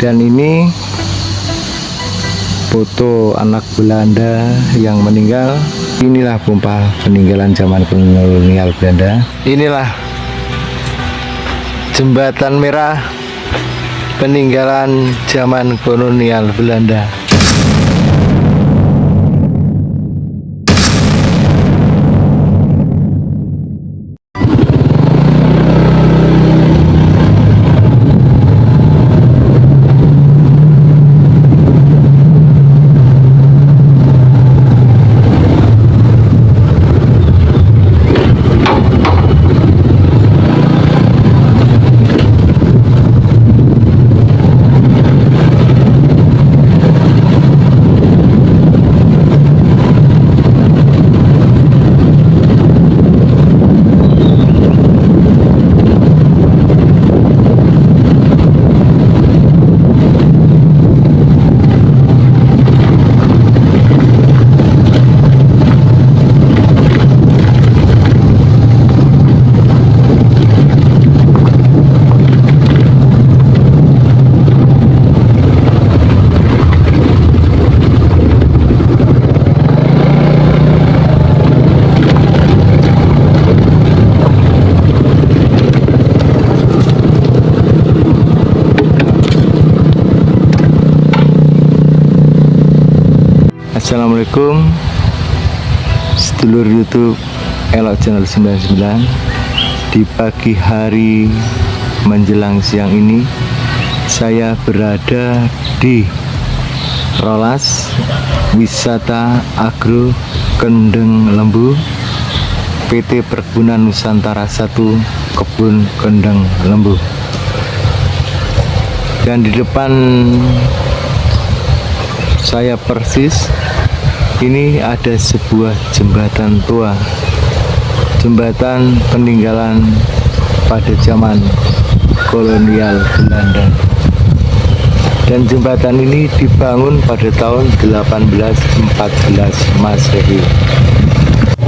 Dan ini foto anak Belanda yang meninggal. Inilah pompa peninggalan zaman kolonial Belanda. Inilah jembatan merah peninggalan zaman kolonial Belanda. Assalamualaikum sedulur YouTube Elok Channel 99. Di pagi hari menjelang siang ini saya berada di Rolas Wisata Agro Kendeng Lembu, PT Perkebunan Nusantara 1 Kebun Kendeng Lembu. Dan di depan saya persis ini ada sebuah jembatan tua, jembatan peninggalan pada zaman kolonial Belanda. Dan jembatan ini dibangun pada tahun 1814 Masehi.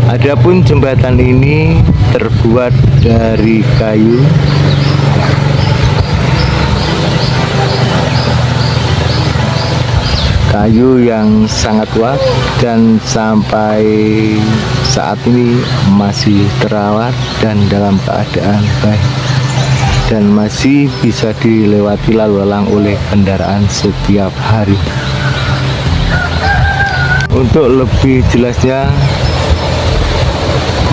Adapun jembatan ini terbuat dari kayu yang sangat kuat dan sampai saat ini masih terawat dan dalam keadaan baik dan masih bisa dilewati lalu lalang oleh kendaraan setiap hari. Untuk lebih jelasnya,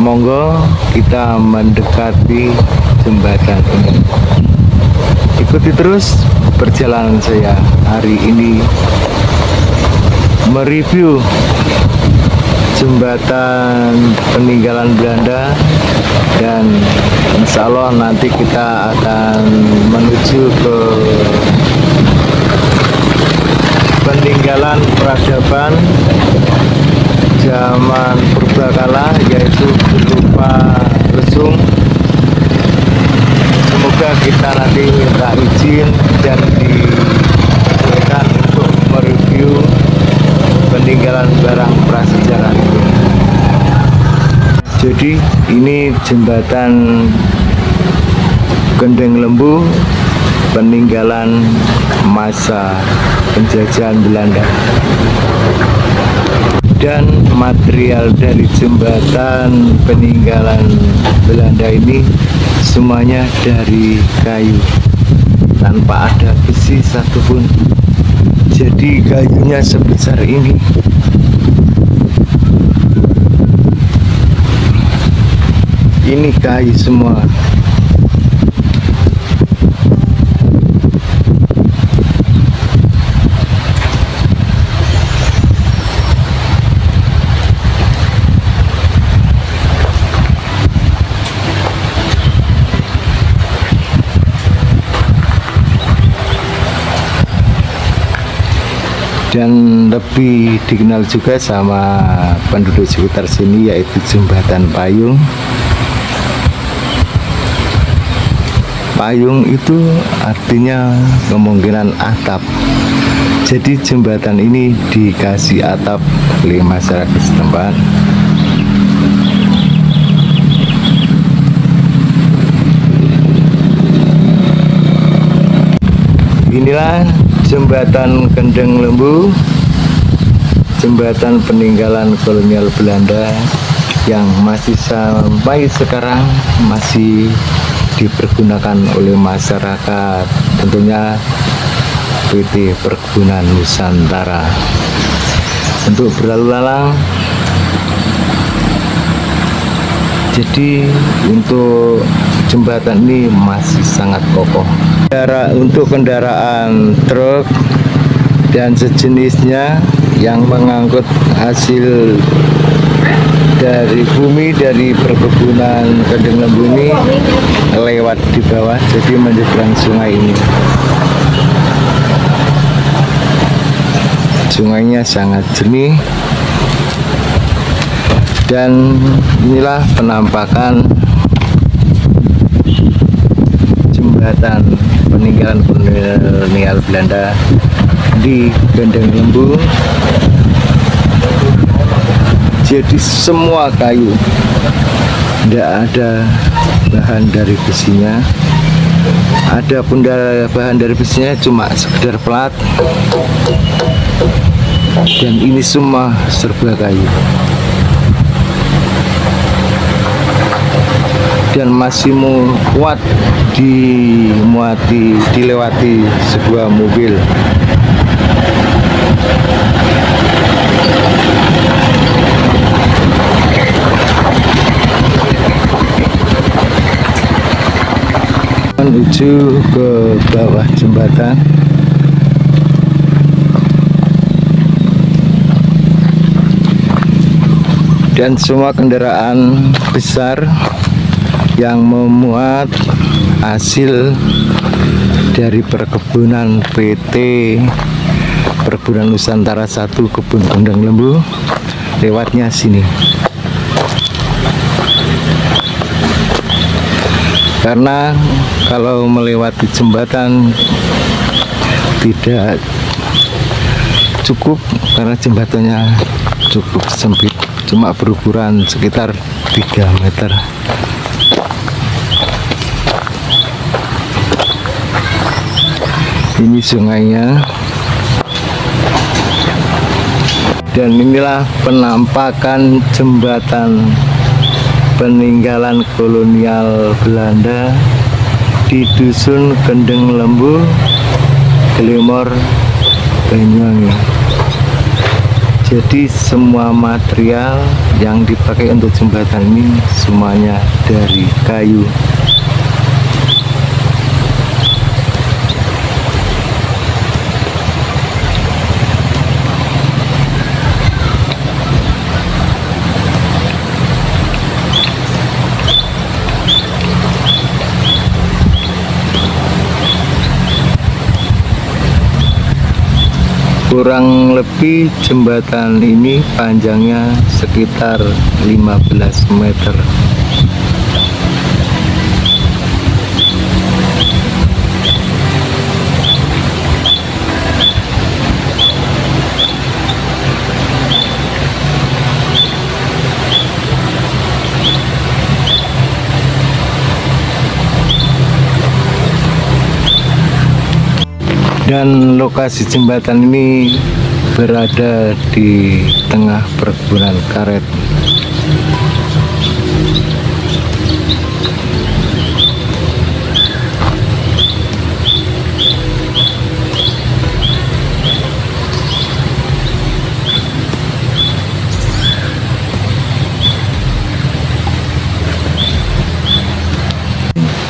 monggo kita mendekati jembatan ini. Ikuti terus perjalanan saya hari ini mereview jembatan peninggalan Belanda, dan insya Allah nanti kita akan menuju ke peninggalan peradaban zaman purbakala, yaitu berupa lesung. Semoga kita nanti minta izin dan dibolehkan untuk mereview peninggalan barang prasejarah itu. Jadi ini jembatan Kendeng Lembu peninggalan masa penjajahan Belanda. Dan material dari jembatan peninggalan Belanda ini semuanya dari kayu tanpa ada besi satupun. Jadi kayunya sebesar ini. Ini kayu semua. Dan lebih dikenal juga sama penduduk sekitar sini, yaitu jembatan payung. Payung itu artinya kemungkinan atap. Jadi jembatan ini dikasih atap oleh masyarakat setempat. Inilah Jembatan Kendeng Lembu, jembatan peninggalan kolonial Belanda yang masih sampai sekarang masih dipergunakan oleh masyarakat, tentunya PT Perkebunan Nusantara untuk berlalu lalang. Jadi untuk jembatan ini masih sangat kokoh. Untuk kendaraan truk dan sejenisnya yang mengangkut hasil dari bumi dari perkebunan Kendeng Lembu ini lewat di bawah, jadi menyeberang sungai ini. Sungainya sangat jernih, dan inilah penampakan jembatan peninggalan kolonial Belanda di Kendeng Lembu. Jadi semua kayu, tidak ada bahan dari besinya. Ada pun bahan dari besinya cuma sekedar plat, dan ini semua serba kayu. Dan masih kuat dilewati sebuah mobil. Menuju ke bawah jembatan. Dan semua kendaraan besar yang memuat hasil dari perkebunan PT Perkebunan Nusantara 1 Kebun Kendeng Lembu lewatnya sini. Karena kalau melewati jembatan tidak cukup, karena jembatannya cukup sempit, cuma berukuran sekitar 3 meter. Ini sungainya, dan inilah penampakan jembatan peninggalan kolonial Belanda di Dusun Kendeng Lembu, Glemor, Banyuwangi. Jadi semua material yang dipakai untuk jembatan ini semuanya dari kayu. Kurang lebih jembatan ini panjangnya sekitar 15 meter. Dan lokasi jembatan ini berada di tengah perkebunan karet.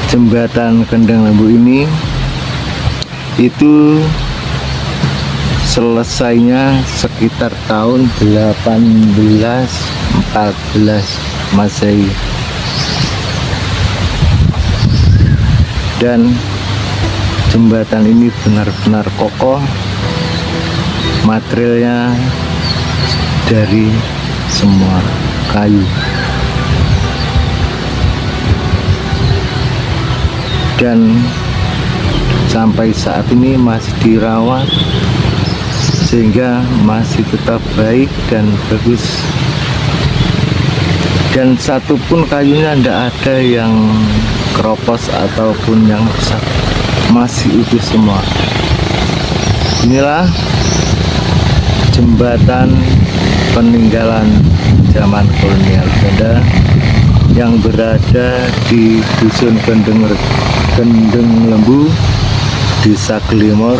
Jembatan Kendeng Lembu ini itu selesainya sekitar tahun 1814 Masehi, dan jembatan ini benar-benar kokoh, materialnya dari semua kayu. Dan sampai saat ini masih dirawat sehingga masih tetap baik dan bagus, dan satupun kayunya tidak ada yang keropos ataupun yang rusak, masih utuh semua. Inilah jembatan peninggalan zaman kolonial Belanda yang berada di Dusun Gendeng Lembu, Desa Glimor,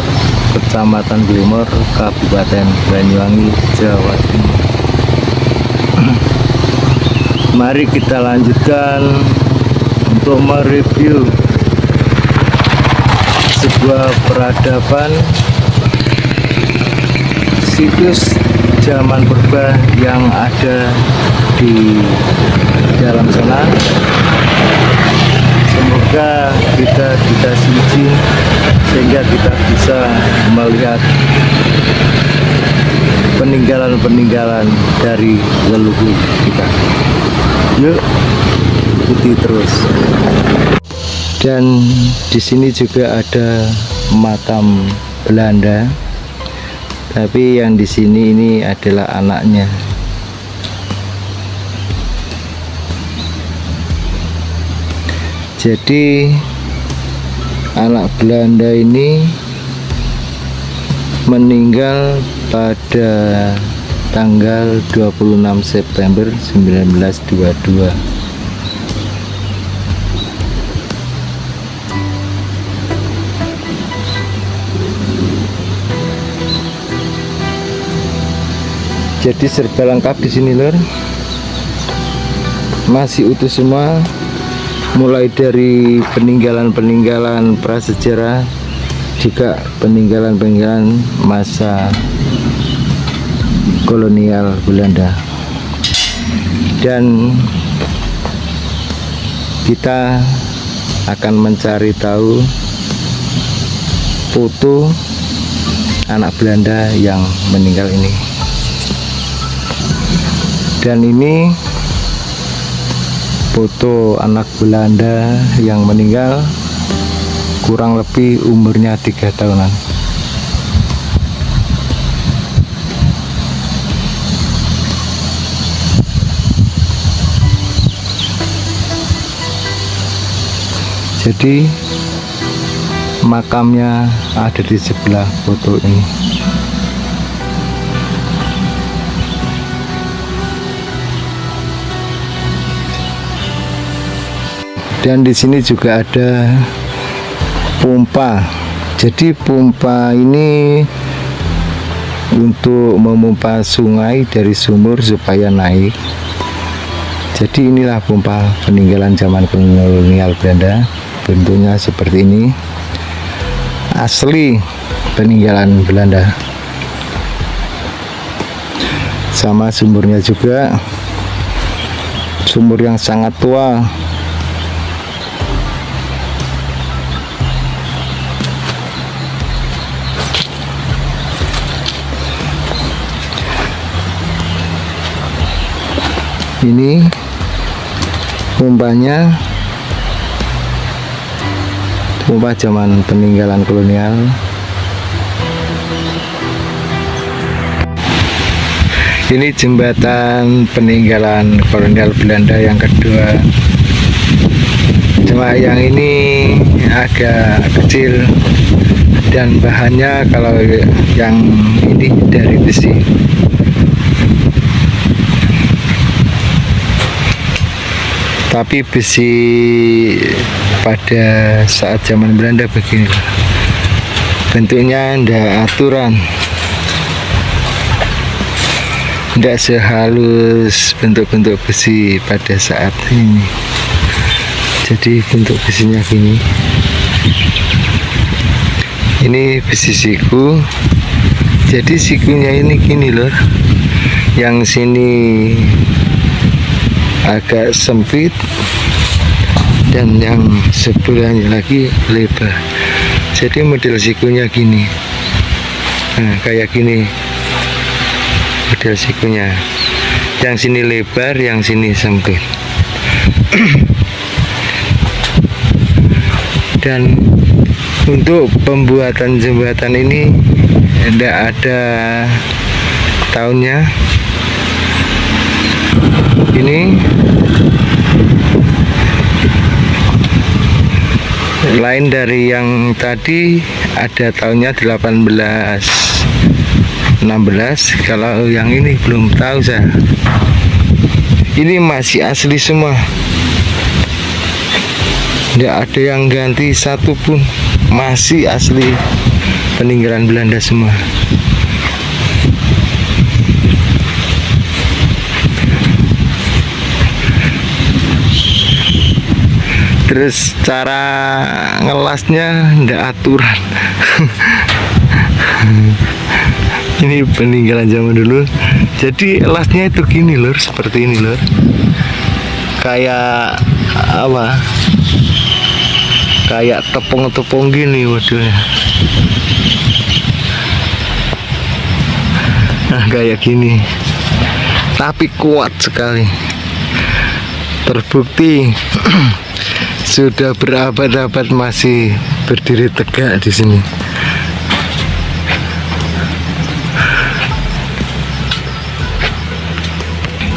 Kecamatan Glimor, Kabupaten Banyuwangi, Jawa Timur. Mari kita lanjutkan untuk mereview sebuah peradaban situs zaman purba yang ada di dalam sana. Semoga kita dikasih izin sehingga kita bisa melihat peninggalan-peninggalan dari leluhur kita. Yuk, ikuti terus. Dan di sini juga ada makam Belanda, tapi yang di sini ini adalah anaknya. Jadi anak Belanda ini meninggal pada tanggal 26 September 1922. Jadi serba lengkap di sini, lor. Masih utuh semua, mulai dari peninggalan-peninggalan prasejarah, juga peninggalan-peninggalan masa kolonial Belanda. Dan kita akan mencari tahu foto anak Belanda yang meninggal ini. Dan ini foto anak Belanda yang meninggal, kurang lebih umurnya 3 tahunan. Jadi makamnya ada di sebelah foto ini. Dan di sini juga ada pompa. Jadi pompa ini untuk memompa sungai dari sumur supaya naik. Jadi inilah pompa peninggalan zaman kolonial Belanda. Bentuknya seperti ini. Asli peninggalan Belanda. Sama sumurnya juga. Sumur yang sangat tua. Ini pompanya, pompa zaman peninggalan kolonial. Ini jembatan peninggalan kolonial Belanda yang kedua. Cuma yang ini agak kecil dan bahannya kalau yang ini dari besi. Tapi besi pada saat zaman Belanda begini, bentuknya ndak aturan, ndak sehalus bentuk-bentuk besi pada saat ini. Jadi bentuk besinya gini. Ini besi siku. Jadi sikunya ini gini loh, yang sini agak sempit dan yang sebelahnya lagi lebar. Jadi model sikunya gini. Nah, kayak gini model sikunya. Yang sini lebar, yang sini sempit. Dan untuk pembuatan jembatan ini tidak ada tahunnya. Ini lain dari yang tadi, ada tahunnya 1816. Kalau yang ini belum tahu saya. Ini masih asli semua, tidak ada yang ganti satupun, masih asli peninggalan Belanda semua. Terus cara ngelasnya ndak aturan. Ini peninggalan zaman dulu. Jadi lasnya itu gini lur, seperti ini lur. Kayak apa? Kayak tepung-tepung gini modelnya. Nah, kayak gini. Tapi kuat sekali. Terbukti sudah berabad-abad masih berdiri tegak di sini.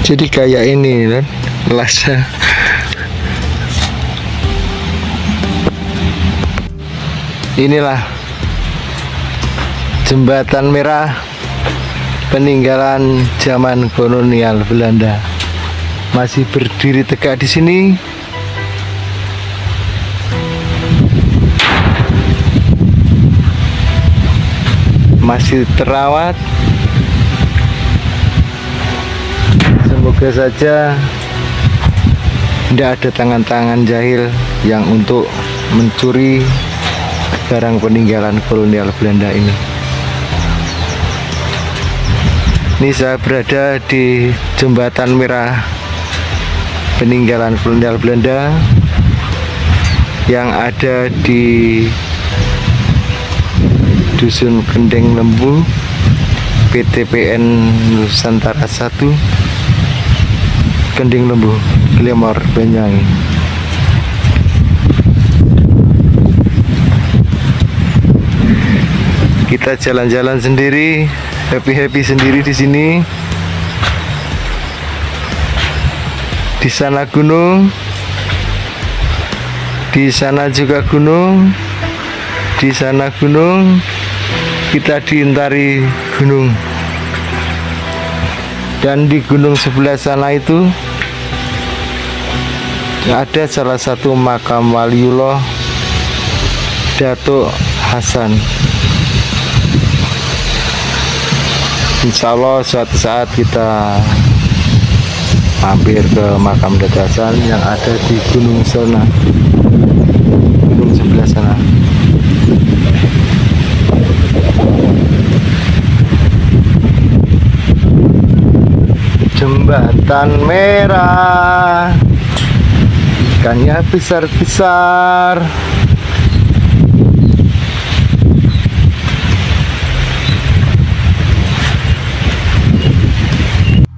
Jadi kayak ini kan lasnya. Inilah jembatan merah peninggalan zaman kolonial Belanda, masih berdiri tegak di sini. Masih terawat. Semoga saja tidak ada tangan-tangan jahil yang untuk mencuri barang peninggalan kolonial Belanda ini. Ini saya berada di jembatan merah peninggalan kolonial Belanda yang ada di Dusun Kendeng Lembu, PTPN Nusantara 1, Kendeng Lembu, Glemor, Banyuwangi. Kita jalan-jalan sendiri, happy-happy sendiri di sini. Di sana gunung, di sana juga gunung, di sana gunung. Kita diintari gunung, dan di gunung sebelah sana itu ada salah satu makam Waliullah Datuk Hasan. Insya Allah suatu saat kita mampir ke makam Datuk Hasan yang ada di gunung sana, gunung sebelah sana. Jembatan merah, ikannya besar-besar.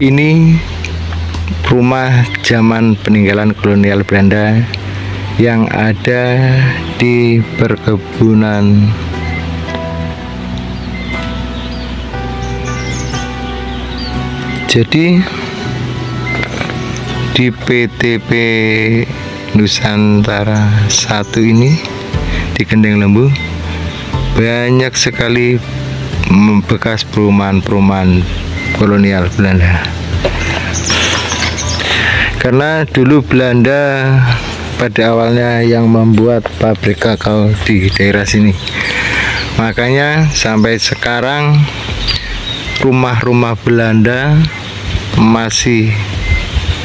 Ini rumah zaman peninggalan kolonial Belanda yang ada di perkebunan Jadi di PTP Nusantara 1 ini di Kendeng Lembu banyak sekali bekas perumahan-perumahan kolonial Belanda. Karena dulu Belanda pada awalnya yang membuat pabrik kakao di daerah sini. Makanya sampai sekarang rumah-rumah Belanda masih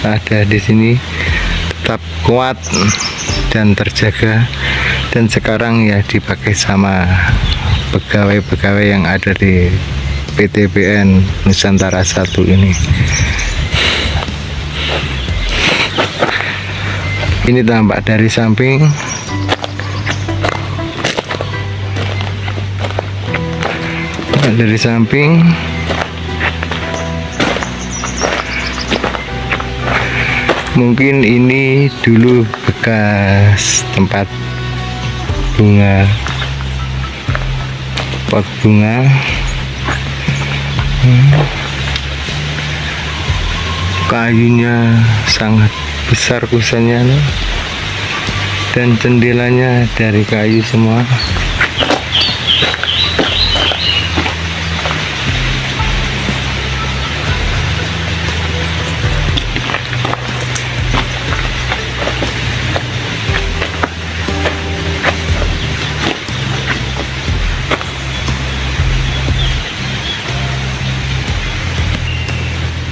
ada di sini, tetap kuat dan terjaga, dan sekarang ya dipakai sama pegawai-pegawai yang ada di PTPN Nusantara 1 ini. Ini tampak dari samping. Dari samping mungkin ini dulu bekas tempat bunga, pot bunga. Kayunya sangat besar kusennya, dan jendelanya dari kayu semua.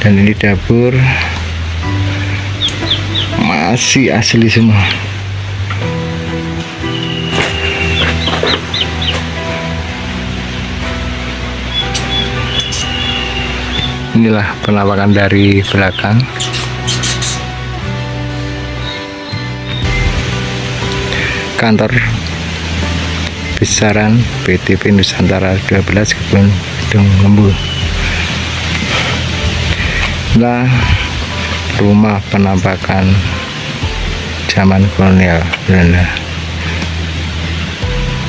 Dan ini dapur masih asli semua. Inilah penampakan dari belakang. Kantor besaran PTP Nusantara 12 Kebun Gedung Lembu. Nah, rumah penampakan zaman kolonial Belanda,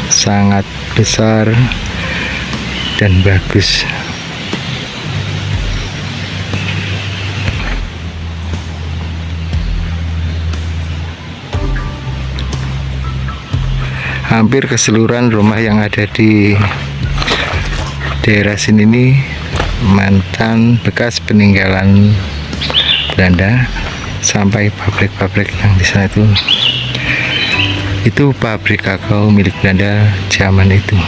sangat besar dan bagus. Hampir keseluruhan rumah yang ada di daerah sini ini mantan bekas peninggalan Belanda, sampai pabrik-pabrik yang di sana itu pabrik kakao milik Belanda zaman itu.